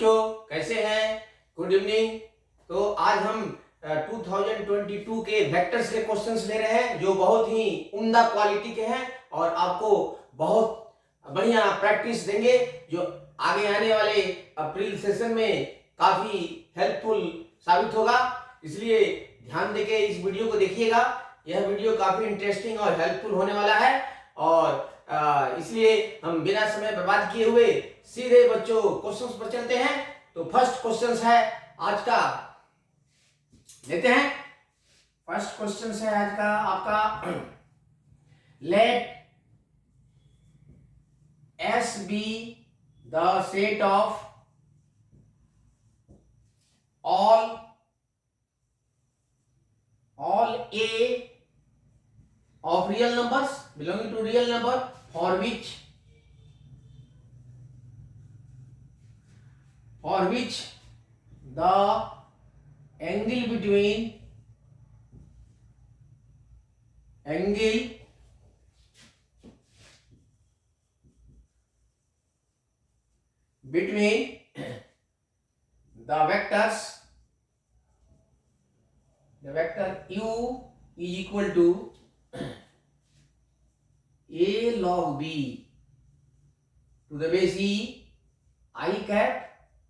बच्चों, कैसे हैं? Good evening. तो आज हम 2022 के वेक्टर्स के क्वेश्चंस ले रहे हैं जो बहुत ही उम्दा क्वालिटी के हैं और आपको बहुत बढ़िया प्रैक्टिस देंगे जो आगे आने वाले अप्रैल सेशन में काफी हेल्पफुल साबित होगा। इसलिए ध्यान देके इस वीडियो को देखिएगा। यह वीडियो काफी इंटरेस्टिंग और हेल्पफुल होने वाला है और इसलिए हम बिना समय बर्बाद किए हुए सीधे बच्चों क्वेश्चंस पर चलते हैं। तो फर्स्ट क्वेश्चन है आज का, लेते हैं। फर्स्ट क्वेश्चन है आज का आपका, late S be the set of all A of real numbers belonging to real number for which the angle between the vector u is equal to a log b to the base e I cap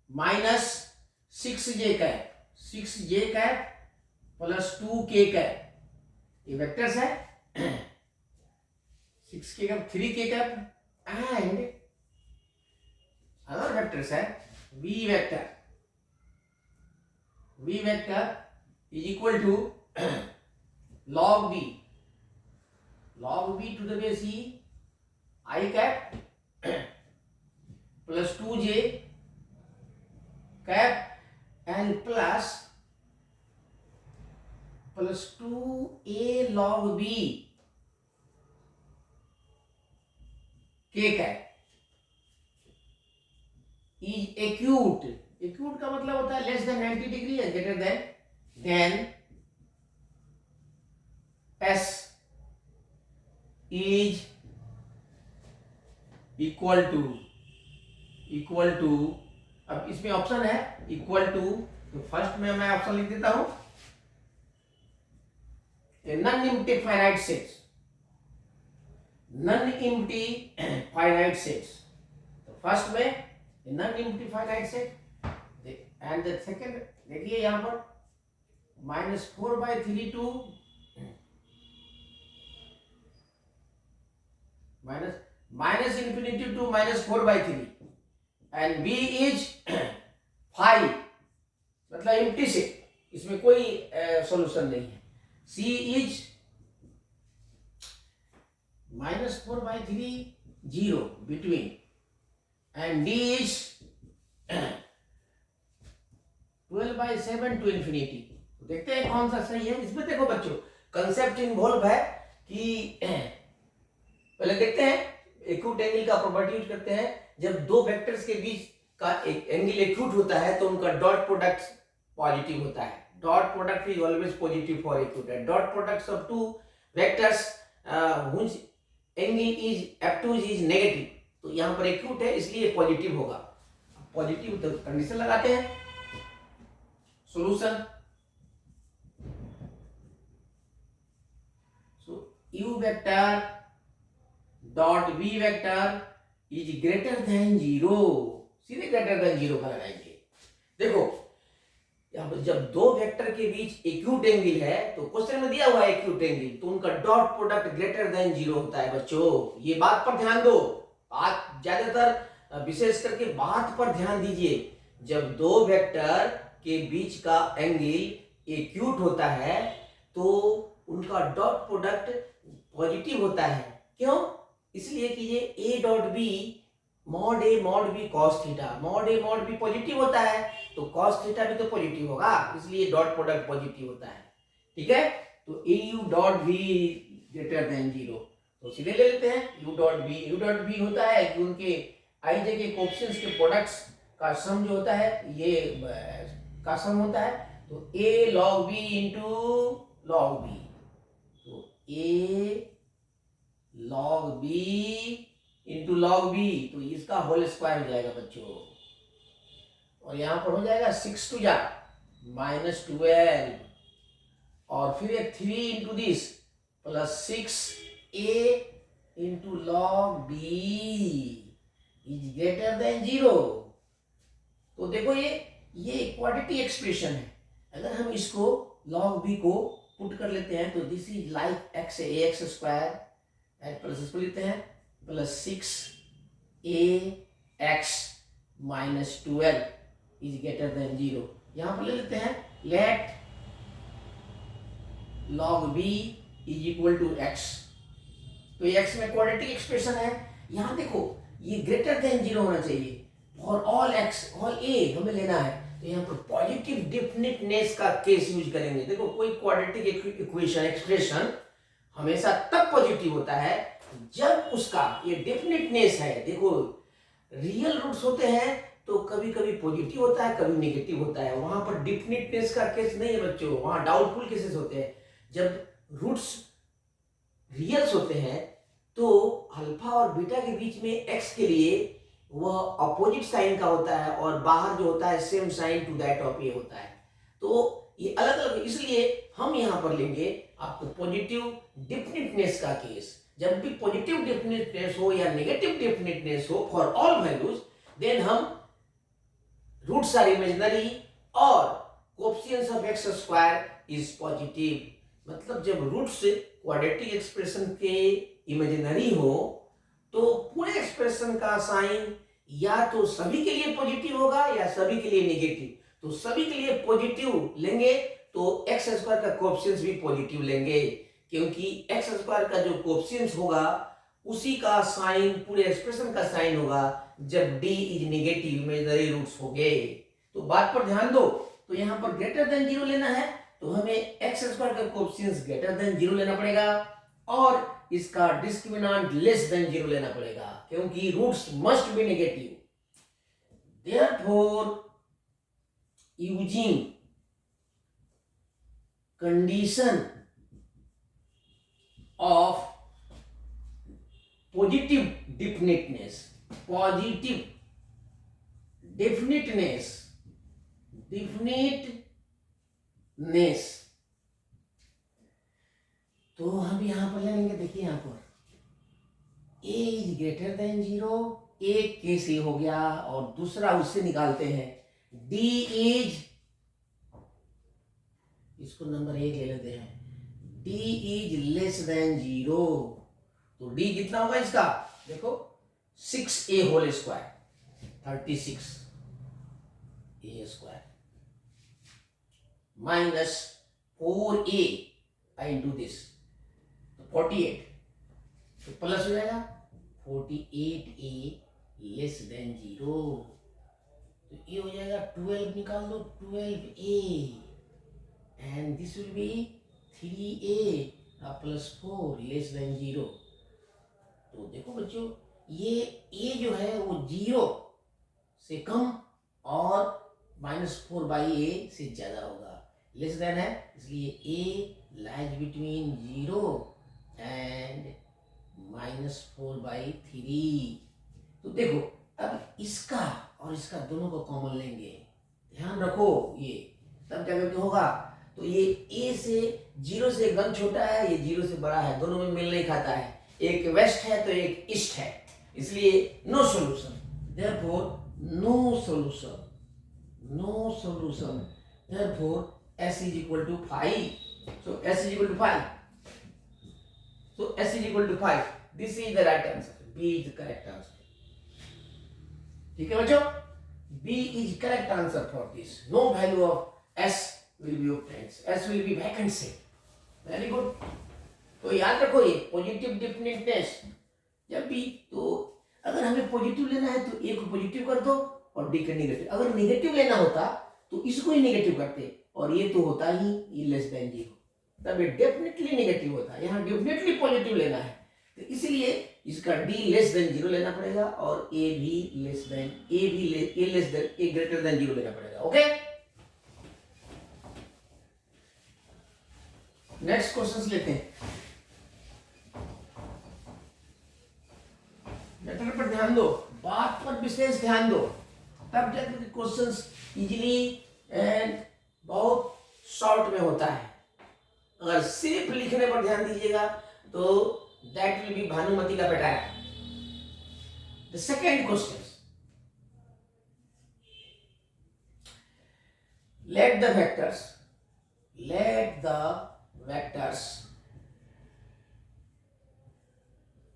minus 6j cap plus 2k cap। ये vectors है 6k cap 3k cap and other vectors है v vector is equal to log b to the base e I cap plus 2j cap and plus 2a log b k cap is acute का मतलब होता है less than 90 degree and greater than s is equal to अब इसमें option है equal to, तो first में मैं ऑप्शन लिख देता हूं नॉन एम्प्टी फाइनाइट सेट्स। तो फर्स्ट में non empty finite set and the second देखिए यहां पर -4/3 to minus infinity to -4/3 and b is 5, मतलब एम्प्टी सेट, इसमें कोई सॉल्यूशन नहीं है। c is -4/3 0 between and d is 12/7 to infinity। तो देखते हैं कौन सा सही है। इसमें देखो बच्चों कंसेप्ट इन्वॉल्व है कि पहले देखते हैं एक्यूट एंगल का प्रॉपर्टी यूज करते हैं। जब दो वेक्टर्स के बीच का एक एंगल एक्यूट होता है तो उनका डॉट प्रोडक्ट पॉजिटिव होता है। Dot product is always positive for acute. Dot product of two vectors which angle is obtuse is negative, तो यहां पर एक्यूट है इसलिए पॉजिटिव होगा। पॉजिटिव तो कंडीशन लगाते हैं। Solution u vector dot v vector is greater than 0, सीधे ग्रेटर देन 0 का लगाएंगे। देखो यहां पर जब दो वेक्टर के बीच एक्यूट एंगल है तो क्वेश्चन में दिया हुआ है एक्यूट एंगल, तो उनका डॉट प्रोडक्ट ग्रेटर देन 0 होता है। बच्चों ये बात पर ध्यान दो, बात ज्यादातर विशेष करके बात पर ध्यान दीजिए। जब दो वेक्टर के बीच का एंगल एक्यूट होता है तो उनका डॉट प्रोडक्ट पॉजिटिव होता है। क्यों? इसलिए कि ये a dot B mod a mod b cos थीटा, mod a mod b positive होता है तो cos थीटा भी तो पॉजिटिव होगा, इसलिए डॉट प्रोडक्ट पॉजिटिव होता है। ठीक है, तो au dot v greater than 0, तो सीधे ले लेते हैं u डॉट v होता है कि उनके i j के कोएफिशिएंट्स के प्रोडक्ट्स का सम जो होता है ये का सम होता है, तो a log b into log b, तो a log b into log b, तो इसका होल स्क्वायर हो जाएगा बच्चों। और यहाँ पर हो जाएगा 6 टू जा -12 और फिर एक 3 into this plus 6a into log b is greater than 0। तो देखो ये क्वाड्रेटिक एक्सप्रेशन है। अगर हम इसको log b को पुट कर लेते हैं तो this is like x ax square and plus इसको लेते हैं plus 6ax minus 12 is greater than 0। यहां पर ले लेते हैं let log b is equal to x। तो ये x में क्वाड्रेटिक एक्सप्रेशन है। यहां देखो ये ग्रेटर देन 0 होना चाहिए और ऑल x ऑल a हमें लेना है। तो यहाँ पर पॉजिटिव डेफिनिटनेस का केस यूज करेंगे। देखो कोई क्वाड्रेटिक इक्वेशन एक्सप्रेशन हमेशा तब पॉजिटिव होता है जब उसका ये डेफिनिटनेस है। देखो रियल रूट्स होते हैं तो कभी कभी पॉजिटिव होता है कभी नेगेटिव होता है, वहां पर डेफिनिटनेस का केस नहीं है बच्चों, वहां डाउटफुल केसेस होते हैं। जब रूट्स रियल्स होते हैं तो अल्फा और बीटा के बीच में एक्स के लिए वह अपोजिट साइन का होता है और बाहर जो होता है same sign to that of A होता है। तो ये अलग अलग, इसलिए हम यहां पर लेंगे आपको पॉजिटिव डेफिनिटनेस का केस। जब भी पॉजिटिव डेफिनिटनेस हो या नेगेटिव डेफिनिटनेस हो फॉर ऑल वैल्यूज, देन हम रूट्स आर इमेजिनरी और coefficients of x square is positive. मतलब जब रूट्स क्वाड्रेटिक एक्सप्रेशन के इमेजिनरी हो तो पूरे एक्सप्रेशन का साइन या तो सभी के लिए पॉजिटिव होगा या सभी के लिए नेगेटिव। तो सभी के लिए पॉजिटिव लेंगे तो एक्स स्क्वायर का कोएफिशिएंट्स भी पॉजिटिव लेंगे, क्योंकि एक्स स्क्वायर का जो कोएफिशिएंट्स होगा उसी का साइन पूरे एक्सप्रेशन का साइन होगा जब d is negative imaginary roots होंगे। तो बात पर ध्यान दो। तो यहां पर ग्रेटर देन 0 लेना है तो हमें एक्स स्क्वायर का कोएफिशिएंट्स ग्रेटर देन 0 लेना पड़ेगा और इसका डिस्क्रिमिनेंट लेस देन 0 लेना पड़ेगा, क्योंकि roots must be negative. Therefore using condition of positive definiteness तो हम यहां पर लेंगे। देखिए यहां पर a इज ग्रेटर देन 0, एक केस ये हो गया और दूसरा उससे निकालते हैं d इज, इसको नंबर 1 ले लेते हैं, d इज लेस देन 0। तो d कितना होगा इसका, देखो 6a होल स्क्वायर 36 a स्क्वायर माइनस 4a इंटू दिस 48, तो प्लस हो जाएगा 48a लेस देन 0। तो ये हो जाएगा 12 निकाल दो 12a and this will be 3a plus 4 less than 0। तो देखो बच्चों ये a जो है वो 0 से कम और -4/a से ज्यादा होगा, लेस देन है इसलिए a लाइज बिटवीन 0 एंड -4/3। तो देखो अब इसका और इसका दोनों को कॉमन लेंगे, ध्यान रखो ये तब क्या करके होगा। तो ये a से 0 से एकदम छोटा है, ये 0 से बड़ा है, दोनों में मेल नहीं खाता है, एक वेस्ट है तो एक ईस्ट है, इसलिए no solution. Therefore no solution therefore s is equal to 5। so s is equal to 5, so s is equal to 5, this is the right answer, b is the correct answer। ठीक है बच्चों, b is correct answer for this, no value of s will be obtained, s will be vacancy। very good। तो याद रखो ये positive डेफिनिटनेस जब भी, तो अगर हमें पॉजिटिव लेना है तो a को पॉजिटिव कर दो और d का नेगेटिव, अगर नेगेटिव लेना होता तो इसको ही नेगेटिव करते और ये तो होता ही ये लेस देन 0, तब ये डेफिनेटली नेगेटिव होता, यहाँ डेफिनेटली पॉजिटिव लेना है तो इसलिए इसका d लेस देन 0 लेना पड़ेगा और a ग्रेटर देन 0 लेना पड़ेगा। ओके, नेक्स्ट क्वेश्चंस लेते हैं। लेटर पर ध्यान दो, बात पर विशेष ध्यान दो, तब जाकर क्वेश्चंस इजीली एंड बहुत शॉर्ट में होता है। अगर सिर्फ लिखने पर ध्यान दीजिएगा तो दैट विल बी भानुमति का Petara. The second question, let the vectors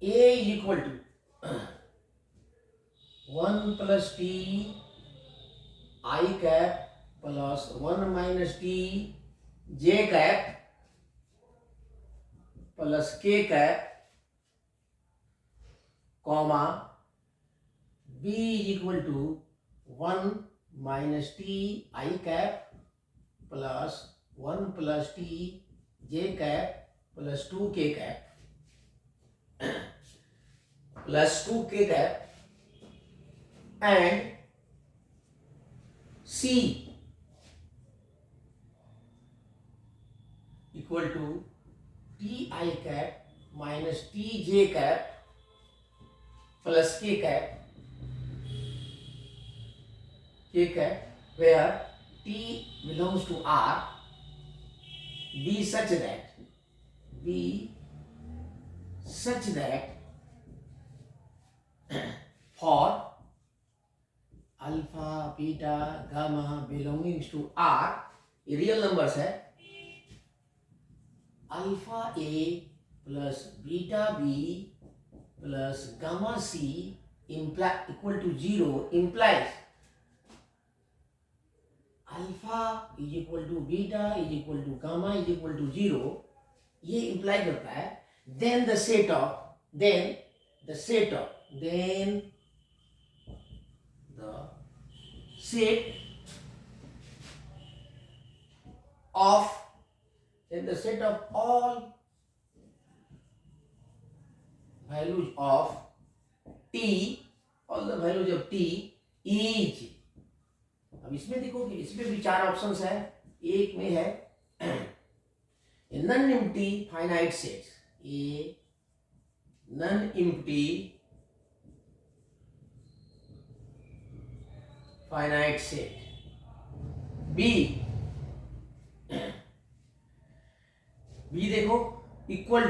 A is equal to 1 plus t I cap plus 1 minus t j cap plus k cap, comma B is equal to 1 minus t I cap plus 1 plus t j cap plus 2k cap plus 2k cap and C equal to t I cap minus t j cap plus k cap where t belongs to R, be such that for alpha, beta, gamma belongings to R, ये real numbers है, alpha A plus beta B plus gamma C equal to 0 implies alpha is equal to beta is equal to gamma is equal to 0, ये imply करता है then the set of all values of t, all the values of t is, अब इसमें देखो कि इसमें भी 4 options है। एक में है non empty finite sets, A non empty finite set, B देखो equal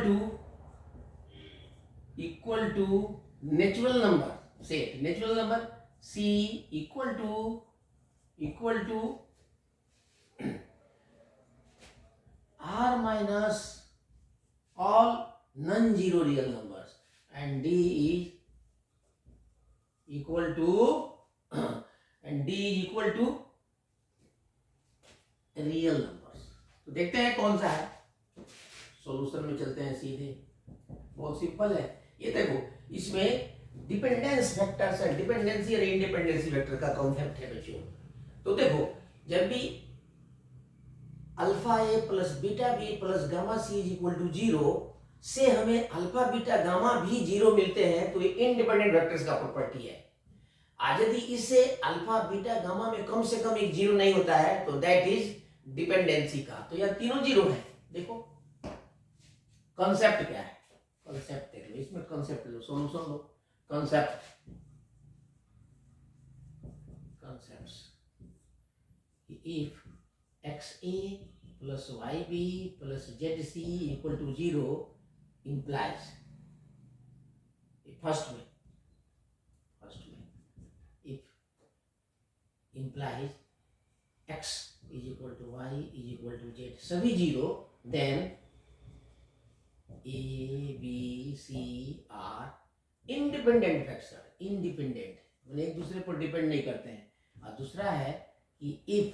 to natural number set, C equal to R minus all non-zero real numbers, and D is equal to real numbers. तो देखते हैं कौन सा है, solution में चलते हैं सीधे, बहुत सिंपल है। ये देखो इसमें डिपेंडेंस वेक्टर्स है, डिपेंडेंसी और इंडिपेंडेंसी वेक्टर का कॉन्सेप्ट है बच्चों। तो देखो जब भी alpha A plus beta B plus gamma C is equal to 0 से हमें अल्फा बीटा गामा भी 0 मिलते हैं तो ये इनडिपेंडेंट वेक्टर्स का प्रॉपर्टी है। आज यदि इससे अल्फा बीटा गामा में कम से कम एक 0 नहीं होता है तो दैट इज डिपेंडेंसी का। तो यह तीनों 0 है। देखो कॉन्सेप्ट क्या है, कॉन्सेप्ट देख लो, इसमें concept low, solution low, concepts if xa plus yb plus zc equal to 0 implies first में if implies x is equal to y is equal to z सभी 0, then a b c are independent vector, independent मतलब एक दूसरे पर depend नहीं करते हैं। और दूसरा है कि if,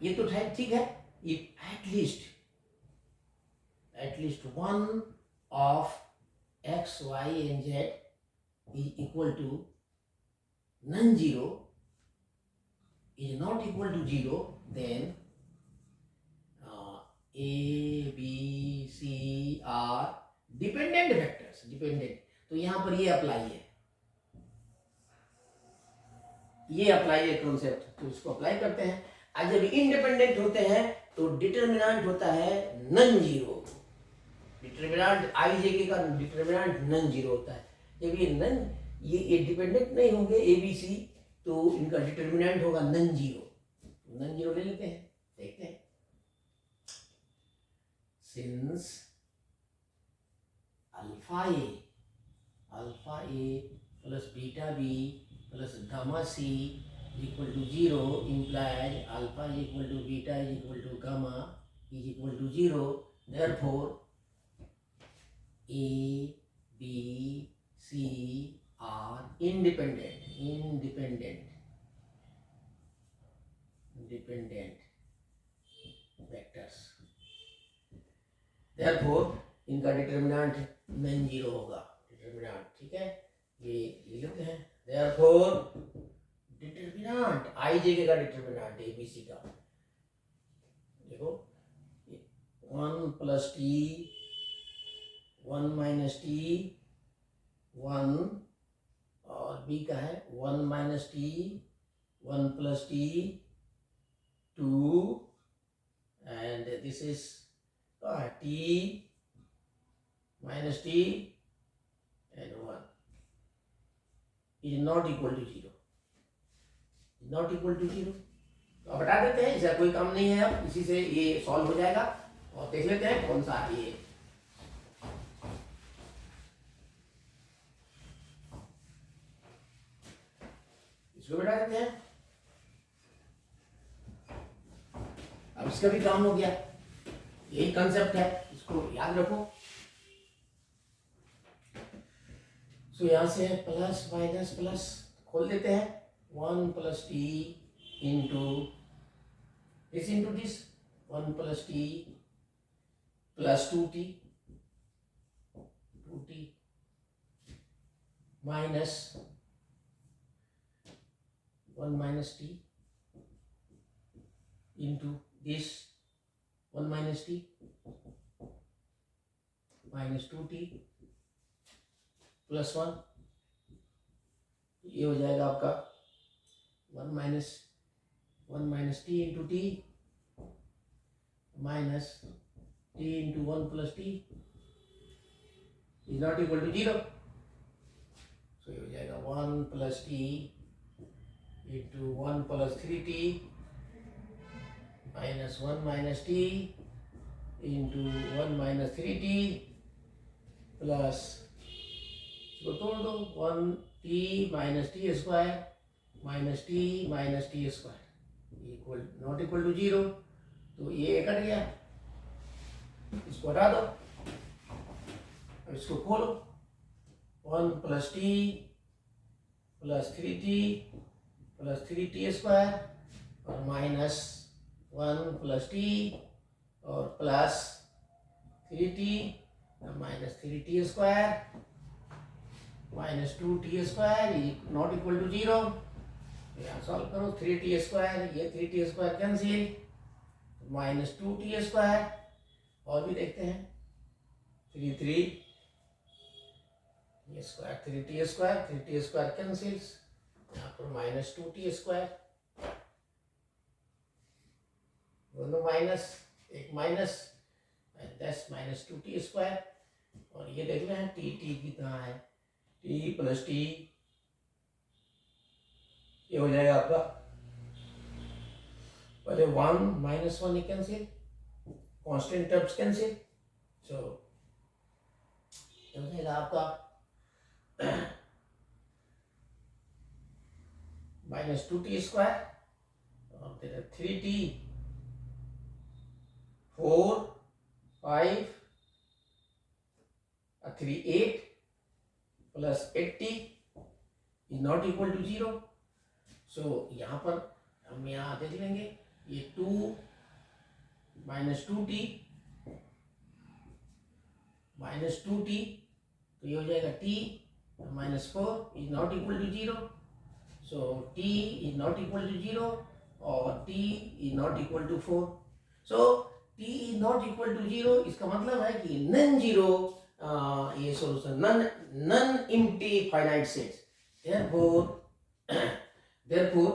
ये तो ठीक है, if at least one of x, y and z is equal to non-zero, is not equal to 0, then a b c are dependent vectors, dependent। तो यहां पर ये अप्लाई है कॉन्सेप्ट, तो इसको अप्लाई करते हैं। आज जब इंडिपेंडेंट होते हैं तो डिटरमिनेंट होता है नॉन जीरो, डिटरमिनेंट आई जे के का डिटरमिनेंट नॉन जीरो होता है। जब ये डिपेंडेंट नहीं होंगे ए बी सी तो इनका डिटर्मिनेंट होगा नन जीरो। नन जीरो ले लेते हैं, देखते हैं। Since alpha A plus beta B plus gamma C equal to zero implies alpha is equal to beta is equal to gamma is equal to zero. Therefore A B C are independent vectors. Therefore इनका determinant non zero होगा। Determinant ठीक है, ये लिखते हैं। Therefore determinant आई जे का determinant ए B सी का, देखो 1 प्लस टी 1 माइनस टी 1 और बी का है 1 minus T 1 plus T 2 and this is T minus T and 1 is not equal to zero. Not equal to zero तो अब हटा देते हैं, इसका कोई काम नहीं है। अब इसी से ये सॉल्व हो जाएगा और देख लेते हैं कौन सा ये इसको हटा देते हैं। अब इसका भी काम हो गया, यही कंसेप्ट है, इसको याद रखो। सो यहां से प्लस माइनस प्लस खोल देते हैं। 1 plus T into this 1 plus T plus 2t minus 1 minus T into this 1 minus T minus 2t plus 1। ये हो जाएगा आपका 1 minus T into T minus T into 1 plus T is not equal to zero. So ये हो जाएगा 1 plus T into 1 plus 3t minus 1 minus T into 1 minus 3t plus तो तोड़ दो 1 T minus T square minus T square equal not equal to zero. तो ये cut गया, इसको हटा दो। अब इसको खोलो 1 plus T plus 3t square और माइनस 1 प्लस टी और plus 3t minus 3t square minus 2t square not equal to zero. यहाँ सॉल्व करो 3t स्क्वायर, ये 3t square cancel minus 2t square और भी देखते हैं 3 ये स्क्वायर 3t स्क्वायर कैंसिल्स, यहाँ पर माइनस 2t स्क्वायर दोनों माइनस एक माइनस दस माइनस 2t स्क्वायर और ये देख रहे हैं टी कितना है टी प्लस टी ये हो जाएगा आपका पहले 1 minus 1 cancel constant terms cancel. So हो जाएगा आपका माइनस 2t स्क्वायर और फिर 3t 4 5 3 8 plus 80 is not equal to zero. So यहाँ पर हम यहाँ देख लेंगे ये 2 माइनस 2t तो ये हो जाएगा t minus 4 is not equal to zero. So t is not equal to zero और t is not equal to 4। So t is not equal to zero इसका मतलब है कि नन जीरो ये solution non empty finite sets. therefore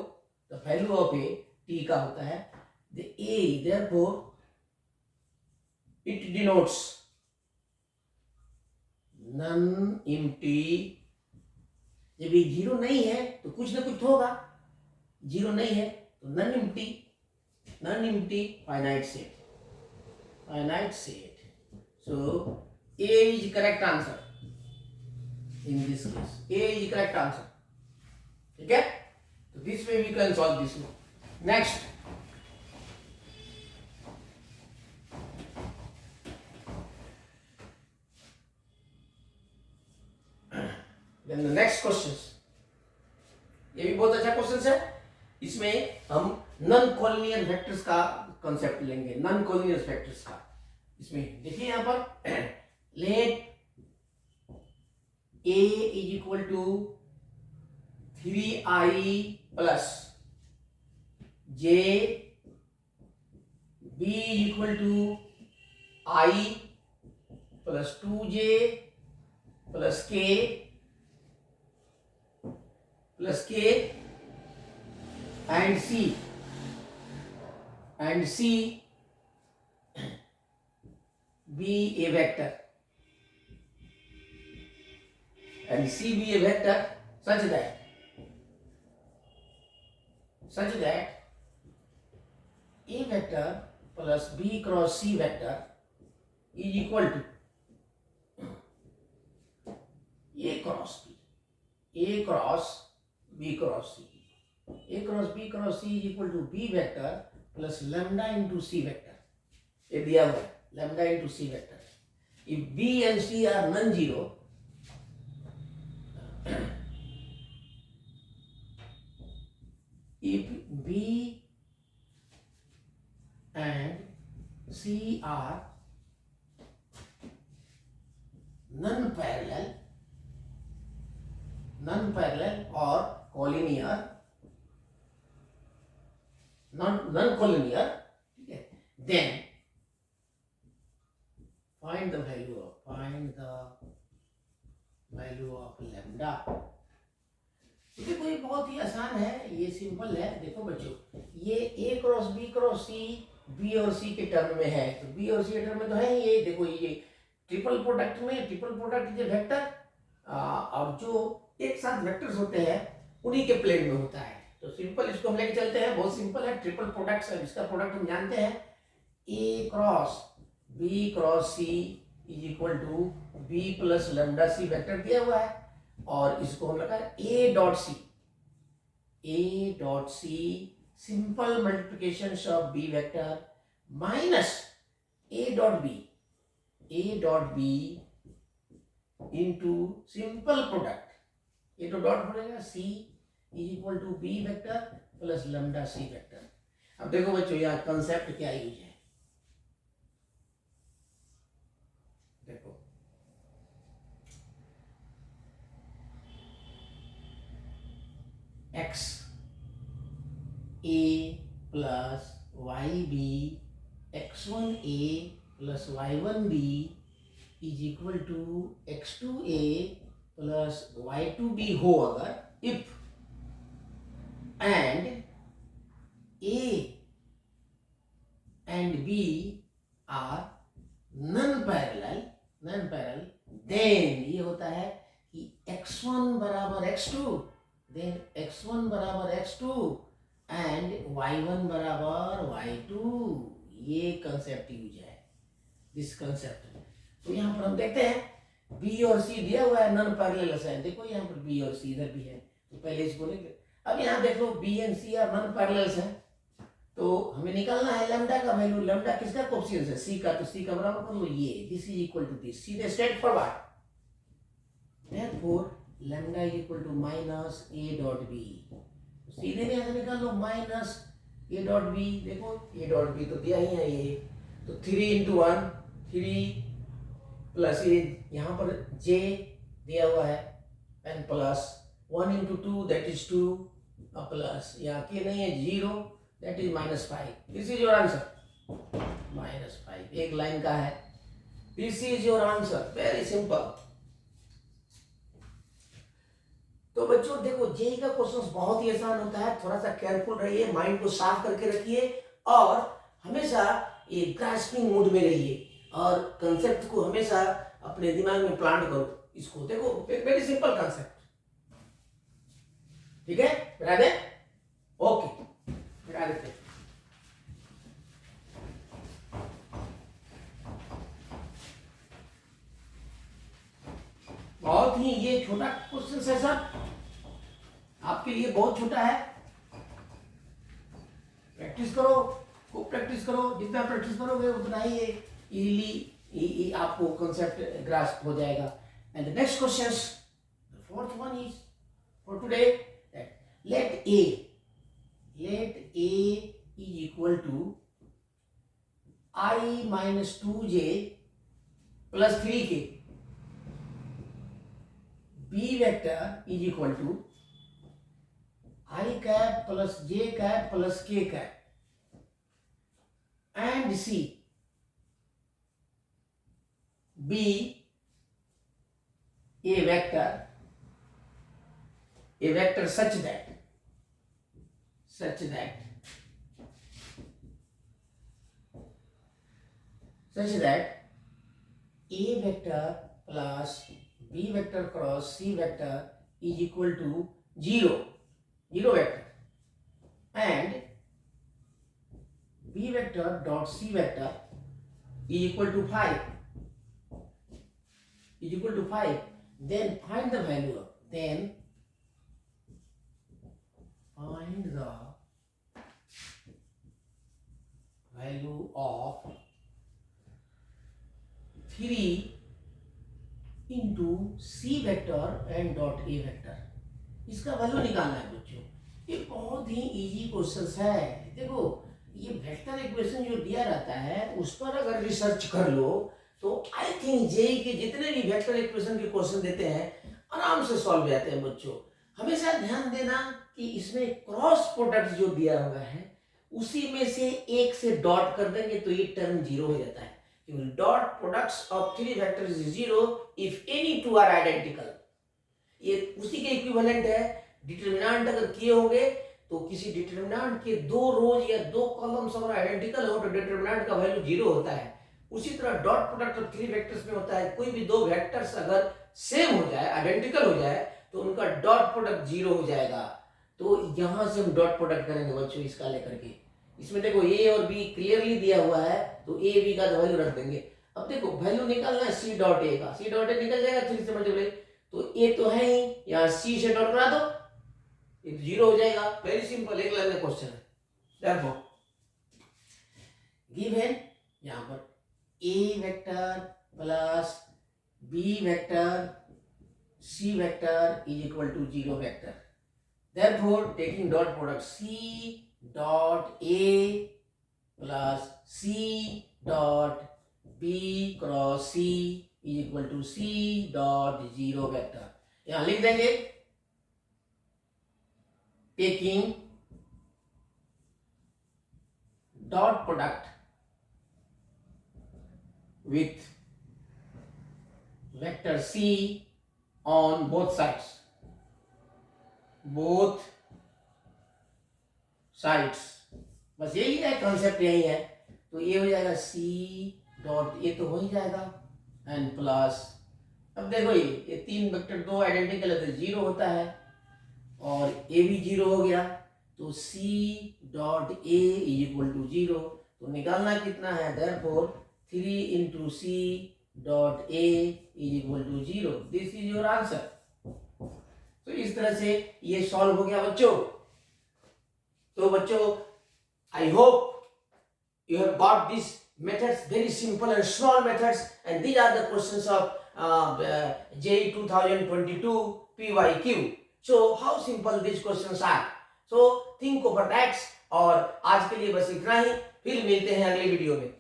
the value of a t का होता है the a, therefore it denotes non empty. जब ये जीरो नहीं है तो कुछ ना कुछ होगा, जीरो नहीं है तो non empty finite set. So A is correct answer in this case. A is correct answer. ठीक है? So this way we can solve this one. Next. Then the next questions. ये भी बहुत अच्छा क्वेश्चन है. इसमें हम नॉन कॉलिनियर वेक्टर्स का कंसेप्ट लेंगे. नॉन कॉलिनियर वेक्टर्स का इसमें देखिए यहां पर late A is equal to 3i plus j, B is equal to I plus 2j plus k and C be a vector and C be a vector such that A vector plus B cross C vector is equal to A cross B cross B cross C. A cross B cross C is equal to B vector plus lambda into C vector. ये दिया हुआ है lambda into C vector. If B and C are non-zero, if B and C are non-parallel or collinear, non-collinear, okay, then find the value of lambda. देखो ये बहुत ही आसान है, ये सिंपल है. देखो बच्चों, ये A cross B cross C B और C के टर्म में है, तो B और C के टर्म में तो है ये. देखो ये ट्रिपल प्रोडक्ट इज वेक्टर, और जो एक साथ वेक्टर्स होते हैं उन्हीं के प्लेन में होता है. तो सिंपल इसको हम लेके चलते हैं. बहुत सिंपल है. ट्रिपल प्रोडक्ट है, इसका प्रोडक्ट हम जानते हैं. A cross B cross C is equal to B plus lambda C vector दिया हुआ है, और इसको हम लगा A dot C simple multiplication of B vector minus A dot B into simple product. ये तो डॉट पड़ेगा C is equal to B vector plus lambda C vector. अब देखो बच्चों यहाँ कंसेप्ट क्या यूज है. देखो x a plus y b x1 a plus y1 b is equal to x2 a plus y2 b हो अगर if and a and b are non-parallel then ये होता है कि x1 बराबर x2, then x1 बराबर x2 and y1 बराबर y2. ये कंसेप्ट यूज है, दिस कंसेप्ट. तो यहाँ पर हम देखते हैं B और C दिया हुआ है नॉन पैरेलल है. देखो यहाँ पर B और C इधर भी है, तो पहले इसको लेंगे. अब यहाँ देख लो B and C are non parallel है, तो हमें निकालना है लैम्डा का वैल्यू. लैम्डा किसका कोएफिशिएंट है? C का. तो C का बराबर कर लो ये, this is equal to this. सीधे straightforward. Therefore lambda is equal to minus A dot B. सीधे में ऐसे निकाल लो माइनस A डॉट B. देखो A डॉट B तो दिया ही है ये, तो 3 into 1 3 प्लस ये यहाँ पर J दिया हुआ है and plus 1 into 2 that is 2 plus यहाँ के नहीं है 0 that is -5. This is your answer. -5 एक लाइन का है. This is your answer. Very simple. तो बच्चों देखो जेई का क्वेश्चन बहुत ही आसान होता है. थोड़ा सा केयरफुल रहिए, माइंड को साफ करके रखिए और हमेशा ये ग्रास्पिंग मूड में रहिए और कंसेप्ट को हमेशा अपने दिमाग में प्लांट करो. इसको देखो वेरी सिंपल कंसेप्ट. ठीक है, बराबर. ओके, हटा देते हैं। बहुत ही ये छोटा क्वेश्चन है सर, आपके लिए बहुत छोटा है। प्रैक्टिस करो, खूब प्रैक्टिस करो, जितना प्रैक्टिस करोगे उतना ही ये इजीली आपको कॉन्सेप्ट ग्रास्प हो जाएगा। And the next question, the fourth one is for today, let A is equal to I minus 2j plus 3k, B vector is equal to I cap plus j cap plus k cap, and C B a vector such that a vector plus b vector cross c vector is equal to 0 vector, and b vector dot c vector is equal to 5, then find the value of, of 3 into c vector and dot a vector। इसका value निकालना है बच्चों। ये बहुत ही easy questions है। देखो ये vector equation जो दिया रहता है उस पर अगर रिसर्च कर लो तो आई थिंक जेई के जितने भी वेक्टर इक्वेशन के क्वेश्चन देते हैं आराम से सॉल्व हो जाते हैं बच्चों। हमेशा ध्यान देना कि इसमें क्रॉस प्रोडक्ट जो दिया हुआ है उसी में से एक से डॉट कर देंगे तो ये टर्म जीरो हो जाता है। Dot products of three vectors is zero if any two are identical. ये उसी के इक्विवेलेंट है। डिटरमिनेंट अगर किए होंगे तो किसी डिटरमिनेंट के दो रोज या दो कॉलम्स अगर आइडेंटिकल हो तो डिटरमिनेंट का वैल्यू जीरो होता है। उसी तरह dot product of three vectors में होता है, कोई भी दो वेक्टर्स अगर सेम हो जाए, आइडेंटिकल हो जाए तो उनका डॉट प्रोडक्ट जीरो हो जाएगा। तो यहां से हम डॉट प्रोडक्ट करेंगे बच्चों इसका लेकर के। इसमें देखो ए और बी क्लियरली दिया हुआ है तो ए बी का वैल्यू रख देंगे। अब देखो वैल्यू निकालना है सी डॉट ए का, सी डॉट ए निकल जाएगा 3 से मल्टीप्लाई, तो ए तो है ही, यहाँ सी से डॉट करा दो, ये जीरो हो जाएगा। वेरी सिंपल, एक लाइन का क्वेश्चन है। देयरफॉर गिवन यहाँ पर A vector plus B vector C vector is equal to zero vector. Therefore taking dot product C dot a plus c dot b cross c is equal to c dot zero vector। यहां लिख देंगे taking dot product with vector c on both sides, बस यही है, concept यही है। तो ये हो जाएगा सी डॉट ए तो हो ही जाएगा एंड प्लस, अब देखो ये तीन वेक्टर दो आइडेंटिकल है तो जीरो होता है और ए भी जीरो हो गया तो C dot A is equal to zero. तो निकालना कितना है, therefore 3 into c dot a is equal to 0। This is your answer. तो इस तरह से ये सॉल्व हो गया बच्चों। तो बच्चों I hope you have got these methods, very simple and small methods, and these are the questions of JEE 2022 PYQ। So how simple these questions are, so think over that। और आज के लिए बस इतना ही, फिर मिलते हैं अगले वीडियो में।